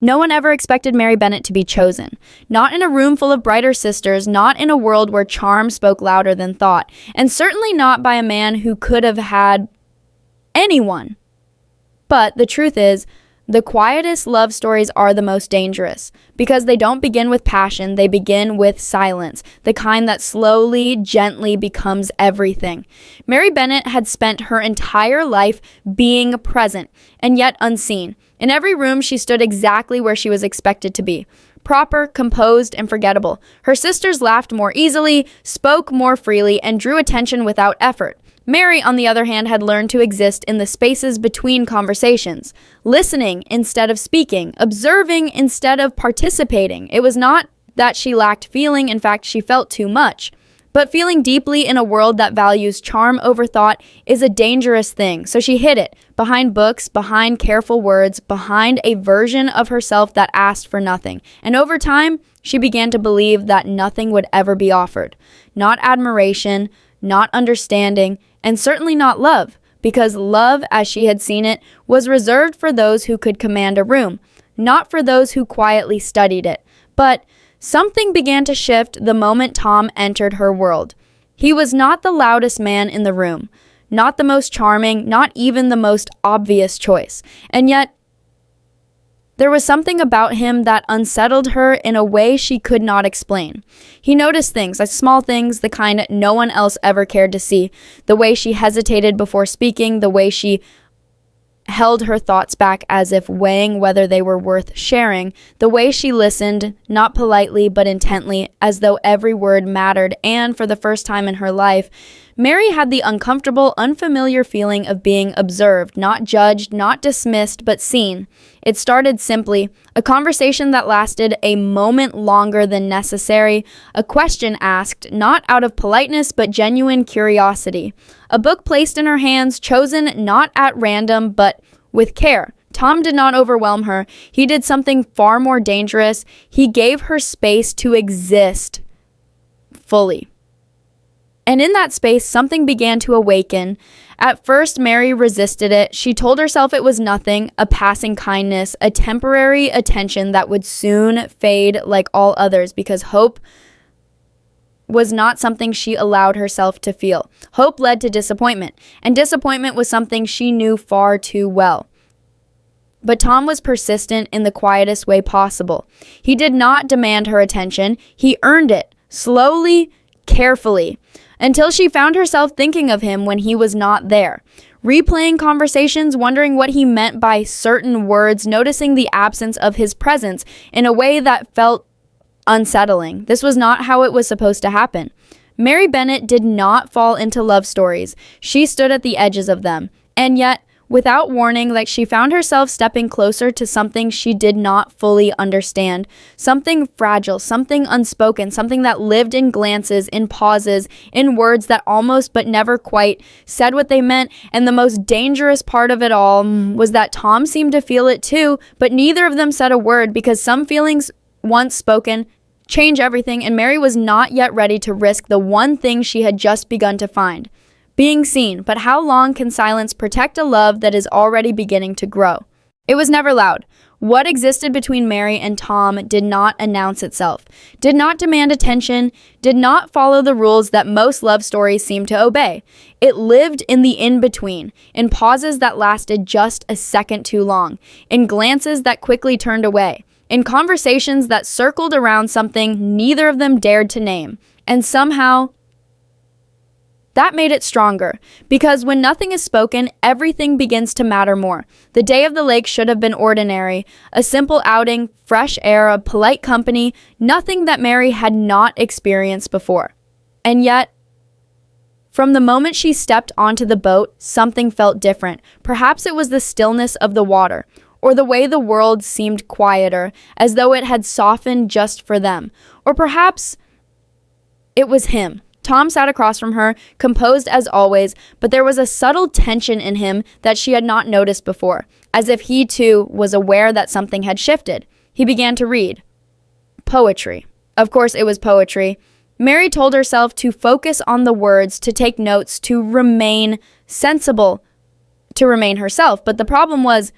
No one ever expected Mary Bennet to be chosen. Not in a room full of brighter sisters, not in a world where charm spoke louder than thought, and certainly not by a man who could have had anyone. But the truth is, the quietest love stories are the most dangerous, because they don't begin with passion, they begin with silence, the kind that slowly, gently becomes everything. Mary Bennet had spent her entire life being present, and yet unseen. In every room, she stood exactly where she was expected to be. Proper, composed, and forgettable. Her sisters laughed more easily, spoke more freely, and drew attention without effort. Mary, on the other hand, had learned to exist in the spaces between conversations, listening instead of speaking, observing instead of participating. It was not that she lacked feeling, in fact, she felt too much. But feeling deeply in a world that values charm over thought is a dangerous thing, so she hid it, behind books, behind careful words, behind a version of herself that asked for nothing. And over time, she began to believe that nothing would ever be offered. Not admiration, not understanding, and certainly not love, because love, as she had seen it, was reserved for those who could command a room, not for those who quietly studied it. But something began to shift the moment Tom entered her world. He was not the loudest man in the room, not the most charming, not even the most obvious choice. And yet, there was something about him that unsettled her in a way she could not explain. He noticed things, like small things, the kind no one else ever cared to see. The way she hesitated before speaking, the way she held her thoughts back as if weighing whether they were worth sharing, the way she listened, not politely but intently, as though every word mattered, and for the first time in her life, Mary had the uncomfortable, unfamiliar feeling of being observed, not judged, not dismissed, but seen. It started simply, a conversation that lasted a moment longer than necessary, a question asked, not out of politeness but genuine curiosity, a book placed in her hands, chosen not at random but with care. Tom did not overwhelm her. He did something far more dangerous. He gave her space to exist fully. And in that space, something began to awaken. At first, Mary resisted it. She told herself it was nothing, a passing kindness, a temporary attention that would soon fade like all others, because hope was not something she allowed herself to feel. Hope led to disappointment, and disappointment was something she knew far too well. But Tom was persistent in the quietest way possible. He did not demand her attention. He earned it, slowly, carefully, until she found herself thinking of him when he was not there, replaying conversations, wondering what he meant by certain words, noticing the absence of his presence in a way that felt unsettling. This was not how it was supposed to happen. Mary Bennet did not fall into love stories. She stood at the edges of them, and yet, without warning, like she found herself stepping closer to something she did not fully understand. Something fragile, something unspoken, something that lived in glances, in pauses, in words that almost but never quite said what they meant. And the most dangerous part of it all was that Tom seemed to feel it too, but neither of them said a word, because some feelings, once spoken, change everything, and Mary was not yet ready to risk the one thing she had just begun to find. Being seen, but how long can silence protect a love that is already beginning to grow? It was never loud. What existed between Mary and Tom did not announce itself, did not demand attention, did not follow the rules that most love stories seem to obey. It lived in the in-between, in pauses that lasted just a second too long, in glances that quickly turned away, in conversations that circled around something neither of them dared to name, and somehow that made it stronger, because when nothing is spoken, everything begins to matter more. The day of the lake should have been ordinary, a simple outing, fresh air, a polite company, nothing that Mary had not experienced before. And yet, from the moment she stepped onto the boat, something felt different. Perhaps it was the stillness of the water, or the way the world seemed quieter, as though it had softened just for them. Or perhaps it was him. Tom sat across from her, composed as always, but there was a subtle tension in him that she had not noticed before, as if he too was aware that something had shifted. He began to read. Poetry. Of course it was poetry. Mary told herself to focus on the words, to take notes, to remain sensible, to remain herself. But the problem was,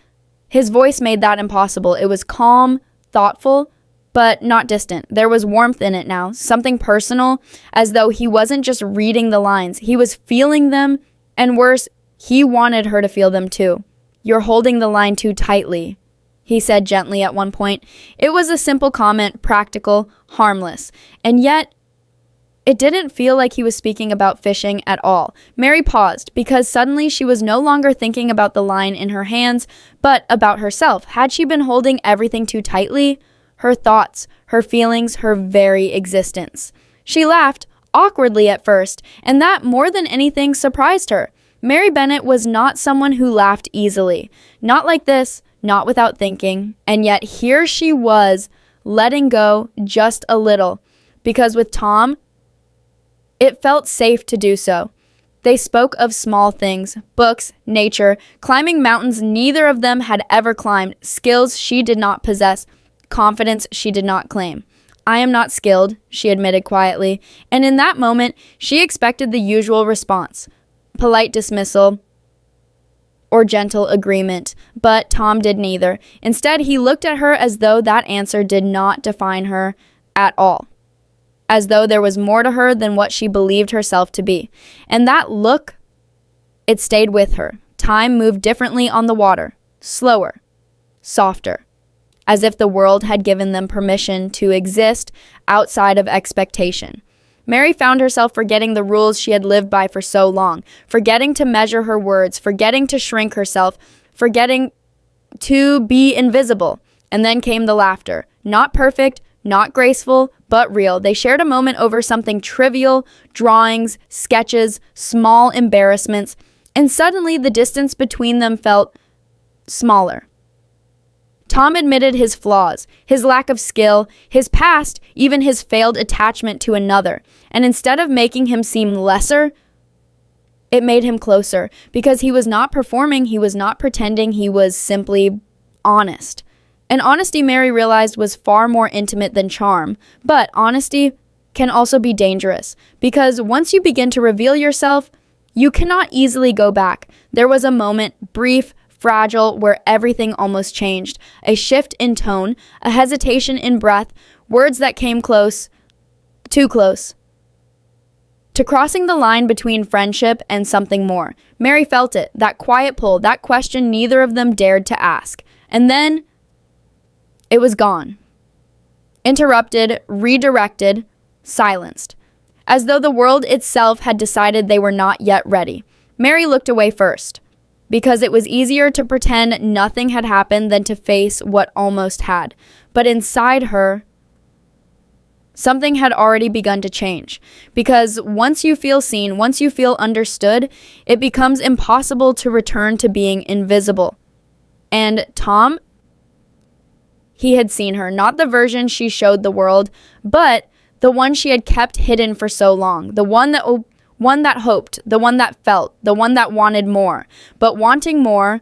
His voice made that impossible. It was calm, thoughtful, but not distant. There was warmth in it now, something personal, as though he wasn't just reading the lines. He was feeling them, and worse, he wanted her to feel them too. "You're holding the line too tightly," he said gently at one point. It was a simple comment, practical, harmless, and yet it didn't feel like he was speaking about fishing at all. Mary paused, because suddenly she was no longer thinking about the line in her hands, but about herself. Had she been holding everything too tightly? Her thoughts, her feelings, her very existence. She laughed, awkwardly at first, and that more than anything surprised her. Mary Bennet was not someone who laughed easily. Not like this, not without thinking, and yet here she was, letting go just a little, because with Tom, it felt safe to do so. They spoke of small things, books, nature, climbing mountains neither of them had ever climbed, skills she did not possess, confidence she did not claim. "I am not skilled," she admitted quietly, and in that moment, she expected the usual response, polite dismissal or gentle agreement, but Tom did neither. Instead, he looked at her as though that answer did not define her at all, as though there was more to her than what she believed herself to be. And that look, it stayed with her. Time moved differently on the water, slower, softer, as if the world had given them permission to exist outside of expectation. Mary found herself forgetting the rules she had lived by for so long, forgetting to measure her words, forgetting to shrink herself, forgetting to be invisible. And then came the laughter. Not perfect, not graceful, but real. They shared a moment over something trivial, drawings, sketches, small embarrassments, and suddenly the distance between them felt smaller. Tom admitted his flaws, his lack of skill, his past, even his failed attachment to another. And instead of making him seem lesser, it made him closer, because he was not performing, he was not pretending, he was simply honest. And honesty, Mary realized, was far more intimate than charm. But honesty can also be dangerous, because once you begin to reveal yourself, you cannot easily go back. There was a moment, brief, fragile, where everything almost changed. A shift in tone, a hesitation in breath, words that came close, too close, to crossing the line between friendship and something more. Mary felt it, that quiet pull, that question neither of them dared to ask. And then it was gone. Interrupted, redirected, silenced, as though the world itself had decided they were not yet ready. Mary looked away first, because it was easier to pretend nothing had happened than to face what almost had. But inside her, something had already begun to change. Because once you feel seen, once you feel understood, it becomes impossible to return to being invisible. And Tom, he had seen her, not the version she showed the world, but the one she had kept hidden for so long, the one that hoped, the one that felt, the one that wanted more. But wanting more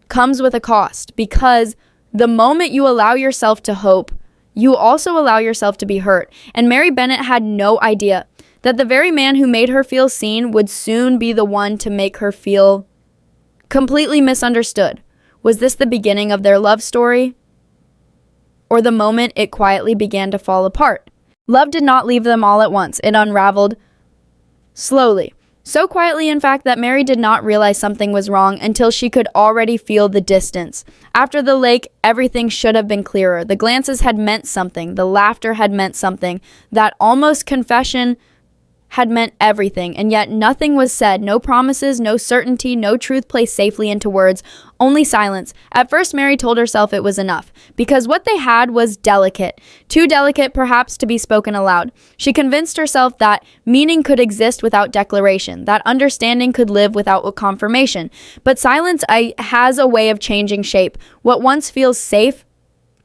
comes with a cost, because the moment you allow yourself to hope, you also allow yourself to be hurt. And Mary Bennet had no idea that the very man who made her feel seen would soon be the one to make her feel completely misunderstood. Was this the beginning of their love story, or the moment it quietly began to fall apart? Love did not leave them all at once. It unraveled slowly. So quietly, in fact, that Mary did not realize something was wrong until she could already feel the distance. After the lake, everything should have been clearer. The glances had meant something. The laughter had meant something. That almost confession had meant everything, and yet nothing was said. No promises, no certainty, no truth placed safely into words, only silence. At first, Mary told herself it was enough, because what they had was delicate, too delicate perhaps to be spoken aloud. She convinced herself that meaning could exist without declaration, that understanding could live without confirmation. But silence has a way of changing shape. What once feels safe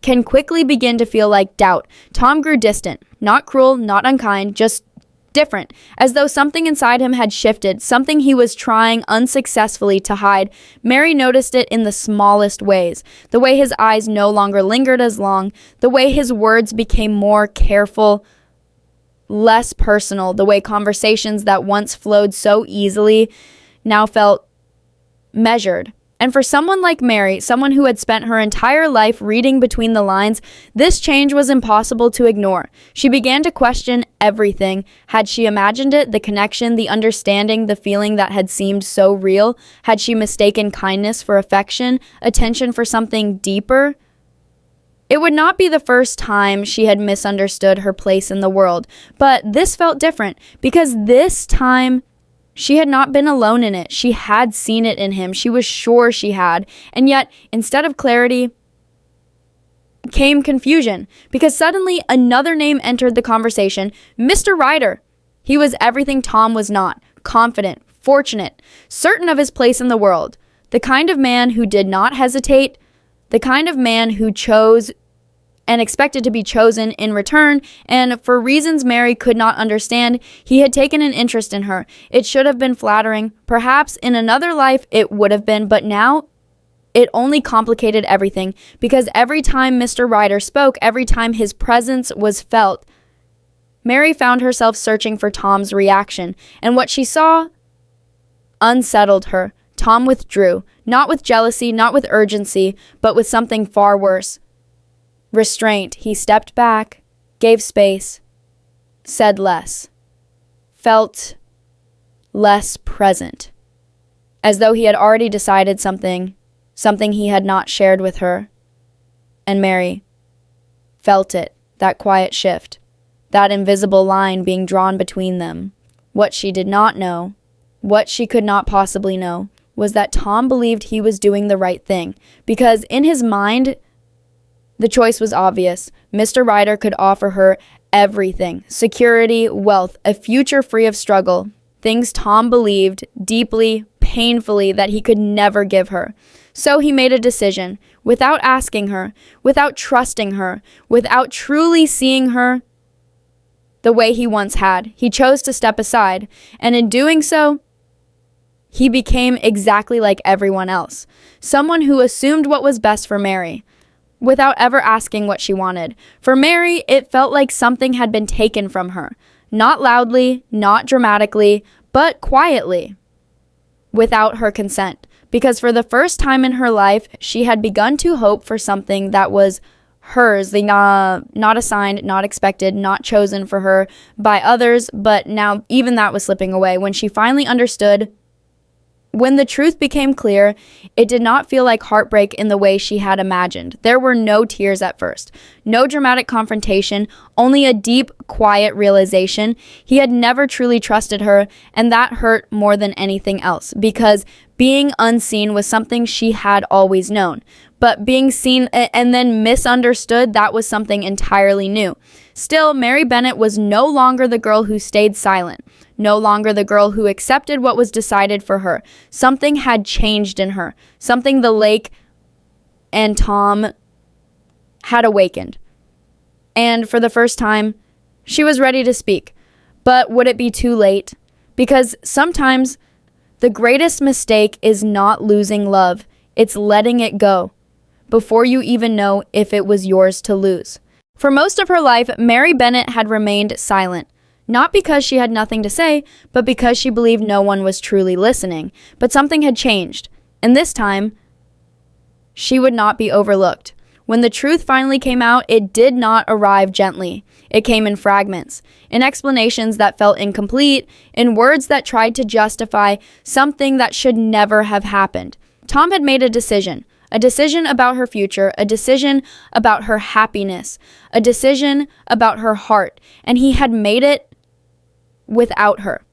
can quickly begin to feel like doubt. Tom grew distant, not cruel, not unkind, just different, as though something inside him had shifted, something he was trying unsuccessfully to hide. Mary noticed it in the smallest ways. The way his eyes no longer lingered as long, the way his words became more careful, less personal, the way conversations that once flowed so easily now felt measured. And for someone like Mary, someone who had spent her entire life reading between the lines, this change was impossible to ignore. She began to question everything. Had she imagined it, the connection, the understanding, the feeling that had seemed so real? Had she mistaken kindness for affection, attention for something deeper? It would not be the first time she had misunderstood her place in the world, but this felt different because this time she had not been alone in it. She had seen it in him. She was sure she had. And yet, instead of clarity, came confusion because suddenly another name entered the conversation, Mr. Ryder. He was everything Tom was not: confident, fortunate, certain of his place in the world, the kind of man who did not hesitate, the kind of man who chose and expected to be chosen in return, and for reasons Mary could not understand, he had taken an interest in her. It should have been flattering. Perhaps in another life it would have been, but now it only complicated everything, because every time Mr. Ryder spoke, every time his presence was felt, Mary found herself searching for Tom's reaction, and what she saw unsettled her. Tom withdrew, not with jealousy, not with urgency, but with something far worse. Restraint. He stepped back, gave space, said less, felt less present, as though he had already decided something he had not shared with her. And Mary felt it, that quiet shift, that invisible line being drawn between them. What she did not know, what she could not possibly know, was that Tom believed he was doing the right thing, because in his mind, the choice was obvious. Mr. Ryder could offer her everything: security, wealth, a future free of struggle, things Tom believed deeply, painfully, that he could never give her. So he made a decision, without asking her, without trusting her, without truly seeing her the way he once had. He chose to step aside, and in doing so, he became exactly like everyone else, someone who assumed what was best for Mary, without ever asking what she wanted. For Mary, it felt like something had been taken from her, not loudly, not dramatically, but quietly, without her consent, because for the first time in her life, she had begun to hope for something that was hers, not assigned, not expected, not chosen for her by others, but now even that was slipping away. When she finally understood, when the truth became clear, it did not feel like heartbreak in the way she had imagined. There were no tears at first, no dramatic confrontation, only a deep, quiet realization. He had never truly trusted her, and that hurt more than anything else, because being unseen was something she had always known. But being seen and then misunderstood, that was something entirely new. Still, Mary Bennet was no longer the girl who stayed silent, no longer the girl who accepted what was decided for her. Something had changed in her, something the lake and Tom had awakened. And for the first time, she was ready to speak. But would it be too late? Because sometimes the greatest mistake is not losing love, it's letting it go before you even know if it was yours to lose. For most of her life, Mary Bennet had remained silent, not because she had nothing to say, but because she believed no one was truly listening. But something had changed, and this time, she would not be overlooked. When the truth finally came out, it did not arrive gently. It came in fragments, in explanations that felt incomplete, in words that tried to justify something that should never have happened. Tom had made a decision about her future, a decision about her happiness, a decision about her heart, and he had made it without her.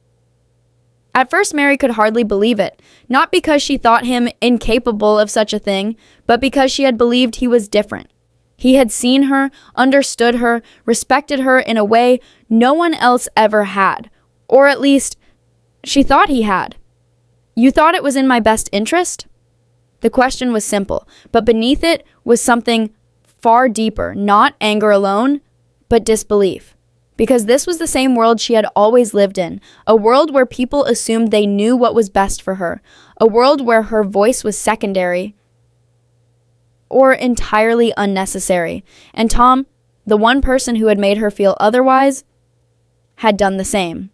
At first, Mary could hardly believe it, not because she thought him incapable of such a thing, but because she had believed he was different. He had seen her, understood her, respected her in a way no one else ever had, or at least she thought he had. You thought it was in my best interest? The question was simple, but beneath it was something far deeper, not anger alone, but disbelief. Because this was the same world she had always lived in, a world where people assumed they knew what was best for her, a world where her voice was secondary or entirely unnecessary. And Tom, the one person who had made her feel otherwise, had done the same.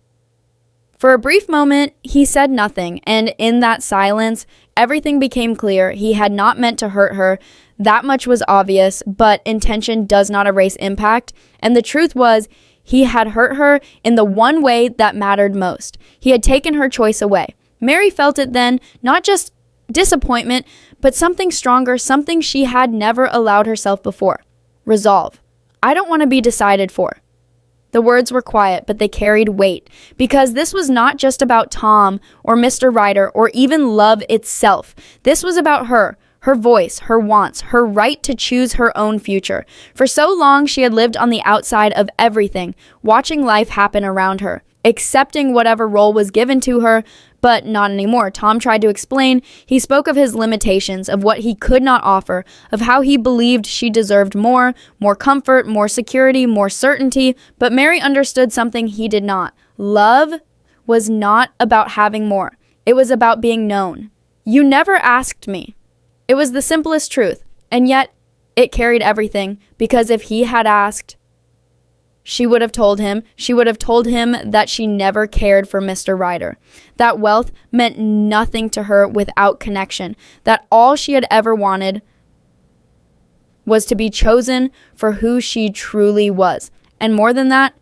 For a brief moment, he said nothing, and in that silence, Everything became clear. He had not meant to hurt her. That much was obvious, but intention does not erase impact. And the truth was, he had hurt her in the one way that mattered most. He had taken her choice away. Mary felt it then, not just disappointment, but something stronger, something she had never allowed herself before. Resolve. I don't want to be decided for. The words were quiet, but they carried weight, because this was not just about Tom or Mr. Ryder or even love itself. This was about her voice, her wants, her right to choose her own future. For so long, she had lived on the outside of everything, watching life happen around her, accepting whatever role was given to her, but not anymore. Tom tried to explain. He spoke of his limitations, of what he could not offer, of how he believed she deserved more comfort, more security, more certainty, but Mary understood something he did not. Love was not about having more. It was about being known. You never asked me. It was the simplest truth, and yet it carried everything, because if he had asked, she would have told him that she never cared for Mr. Ryder, that wealth meant nothing to her without connection, that all she had ever wanted was to be chosen for who she truly was. And more than that,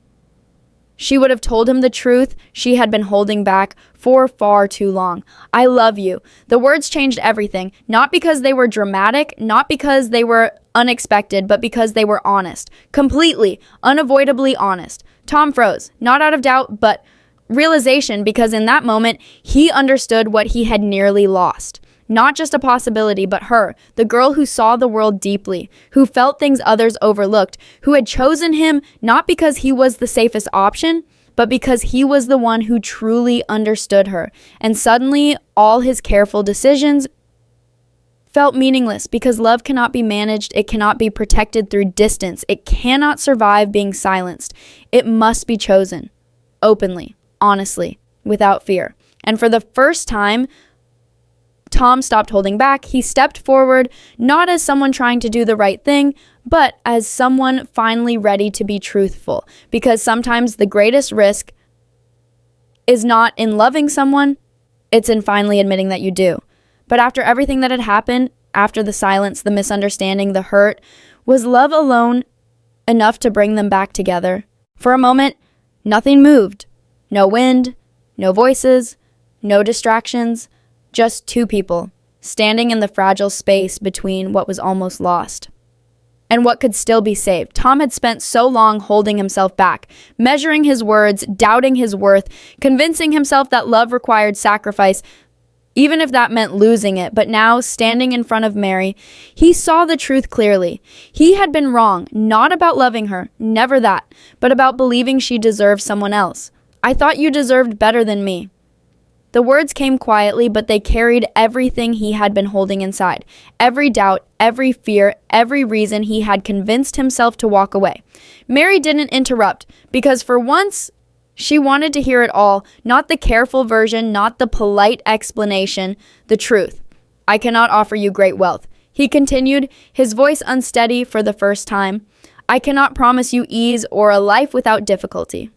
she would have told him the truth she had been holding back for far too long. I love you. The words changed everything, not because they were dramatic, not because they were unexpected, but because they were honest. Completely, unavoidably honest. Tom froze, not out of doubt, but realization, because in that moment, he understood what he had nearly lost. Not just a possibility, but her, the girl who saw the world deeply, who felt things others overlooked, who had chosen him not because he was the safest option, but because he was the one who truly understood her. And suddenly, all his careful decisions felt meaningless, because love cannot be managed. It cannot be protected through distance. It cannot survive being silenced. It must be chosen, openly, honestly, without fear. And for the first time, Tom stopped holding back. He stepped forward, not as someone trying to do the right thing, but as someone finally ready to be truthful. Because sometimes the greatest risk is not in loving someone, it's in finally admitting that you do. But after everything that had happened, after the silence, the misunderstanding, the hurt, was love alone enough to bring them back together? For a moment, nothing moved. No wind, no voices, no distractions. Just two people, standing in the fragile space between what was almost lost and what could still be saved. Tom had spent so long holding himself back, measuring his words, doubting his worth, convincing himself that love required sacrifice, even if that meant losing it. But now, standing in front of Mary, he saw the truth clearly. He had been wrong, not about loving her, never that, but about believing she deserved someone else. I thought you deserved better than me. The words came quietly, but they carried everything he had been holding inside. Every doubt, every fear, every reason he had convinced himself to walk away. Mary didn't interrupt, because for once, she wanted to hear it all, not the careful version, not the polite explanation, the truth. I cannot offer you great wealth, he continued, his voice unsteady for the first time. I cannot promise you ease or a life without difficulty.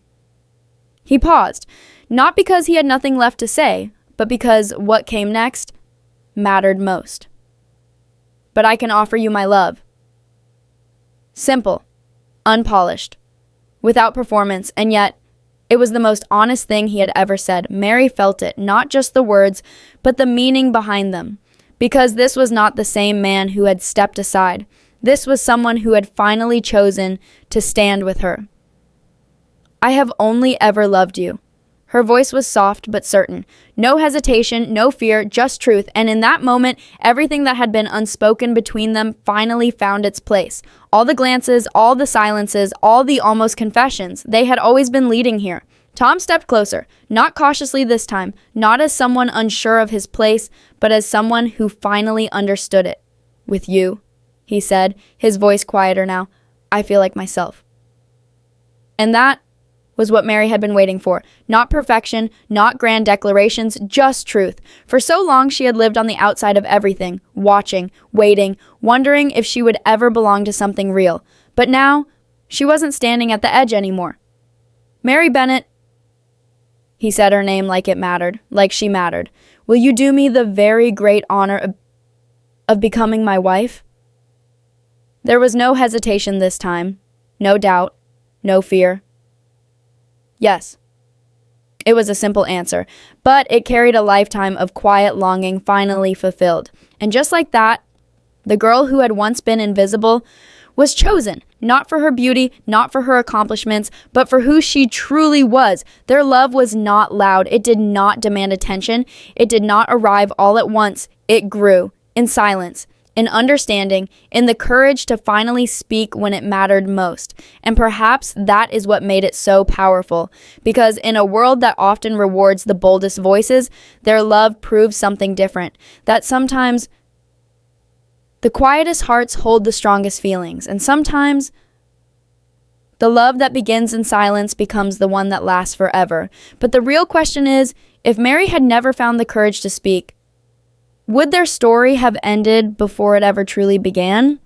He paused. Not because he had nothing left to say, but because what came next mattered most. But I can offer you my love. Simple, unpolished, without performance, and yet it was the most honest thing he had ever said. Mary felt it, not just the words, but the meaning behind them. Because this was not the same man who had stepped aside. This was someone who had finally chosen to stand with her. I have only ever loved you. Her voice was soft but certain. No hesitation, no fear, just truth. And in that moment, everything that had been unspoken between them finally found its place. All the glances, all the silences, all the almost confessions, they had always been leading here. Tom stepped closer, not cautiously this time, not as someone unsure of his place, but as someone who finally understood it. With you, he said, his voice quieter now, I feel like myself. And that was what Mary had been waiting for. Not perfection, not grand declarations, just truth. For so long she had lived on the outside of everything, watching, waiting, wondering if she would ever belong to something real. But now, she wasn't standing at the edge anymore. Mary Bennet, he said her name like it mattered, like she mattered. Will you do me the very great honor of becoming my wife?" There was no hesitation this time, no doubt, no fear. Yes. It was a simple answer, but it carried a lifetime of quiet longing finally fulfilled. And just like that, the girl who had once been invisible was chosen, not for her beauty, not for her accomplishments, but for who she truly was. Their love was not loud. It did not demand attention. It did not arrive all at once. It grew in silence, in understanding, in the courage to finally speak when it mattered most. And perhaps that is what made it so powerful, because in a world that often rewards the boldest voices, their love proves something different, that sometimes the quietest hearts hold the strongest feelings, and sometimes the love that begins in silence becomes the one that lasts forever. But the real question is, if Mary had never found the courage to speak, would their story have ended before it ever truly began?